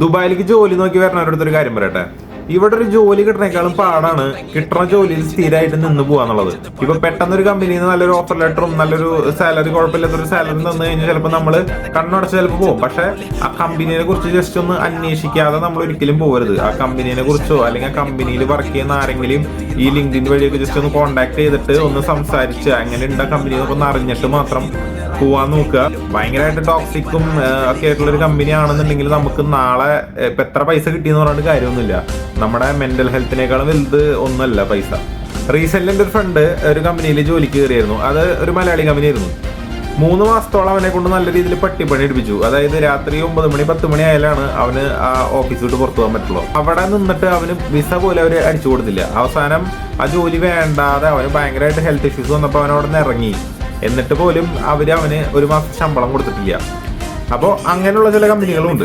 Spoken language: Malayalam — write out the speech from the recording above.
ദുബായിലേക്ക് ജോലി നോക്കി വരണവരുടെ അടുത്തൊരു കാര്യം പറയട്ടെ. ഇവിടെ ഒരു ജോലി കിട്ടണേക്കാളും പാടാണ് കിട്ടുന്ന ജോലിയിൽ സ്ഥിരമായിട്ട് നിന്ന് പോവാന്നുള്ളത്. ഇപ്പൊ പെട്ടെന്നൊരു കമ്പനിയിൽ നിന്ന് നല്ലൊരു ഓഫർ ലെറ്ററും നല്ലൊരു സാലറി, കുഴപ്പമില്ലാത്തൊരു സാലറി തന്നു കഴിഞ്ഞാൽ ചിലപ്പോൾ നമ്മൾ കണ്ണടച്ച് ചിലപ്പോൾ പോകും. പക്ഷെ ആ കമ്പനിയെ കുറിച്ച് ജസ്റ്റ് ഒന്ന് അന്വേഷിക്കാതെ നമ്മൾ ഒരിക്കലും പോകരുത്. ആ കമ്പനിയെ കുറിച്ചോ അല്ലെങ്കിൽ ആ കമ്പനിയിൽ വർക്ക് ചെയ്യുന്ന ആരെങ്കിലും ഈ ലിങ്ക്ഡിൻ വഴിയൊക്കെ ജസ്റ്റ് ഒന്ന് കോൺടാക്ട് ചെയ്തിട്ട് ഒന്ന് സംസാരിച്ച് അങ്ങനെ ഉണ്ട് ആ കമ്പനി ഒന്ന് അറിഞ്ഞിട്ട് മാത്രം പോവാൻ നോക്കുക. ഭയങ്കരമായിട്ട് ടോക്സിക്കും ഒക്കെ ആയിട്ടുള്ള ഒരു കമ്പനി ആണെന്നുണ്ടെങ്കിൽ നമുക്ക് നാളെ ഇപ്പൊ എത്ര പൈസ കിട്ടിയെന്ന് പറഞ്ഞിട്ട് കാര്യമൊന്നുമില്ല. നമ്മുടെ മെന്റൽ ഹെൽത്തിനേക്കാളും വലുത് ഒന്നുമല്ല പൈസ. റീസെന്റ് എൻ്റെ ഒരു ഫ്രണ്ട് ഒരു കമ്പനിയിൽ ജോലിക്ക് കയറിയായിരുന്നു. അത് ഒരു മലയാളി കമ്പനി ആയിരുന്നു. 3 മാസത്തോളം അവനെ കൊണ്ട് നല്ല രീതിയിൽ പട്ടിപ്പണി എടുപ്പിച്ചു. അതായത് രാത്രി 9 മണി 10 മണി ആയാലാണ് അവന് ആ ഓഫീസ് വിട്ട് പുറത്തു പോകാൻ പറ്റുള്ളൂ. അവിടെ നിന്നിട്ട് അവന് വിസ പോലെ അവർ അടിച്ചു കൊടുത്തില്ല. അവസാനം ആ ജോലി വേണ്ടാതെ അവന് ഭയങ്കരമായിട്ട് ഹെൽത്ത് ഇഷ്യൂസ് വന്നപ്പോൾ അവൻ അവിടെ നിന്ന് ഇറങ്ങി. എന്നിട്ട് പോലും അവന് 1 മാസം ശമ്പളം കൊടുത്തിട്ടില്ല. അപ്പോൾ അങ്ങനെയുള്ള ചില കമ്പനികളുണ്ട്.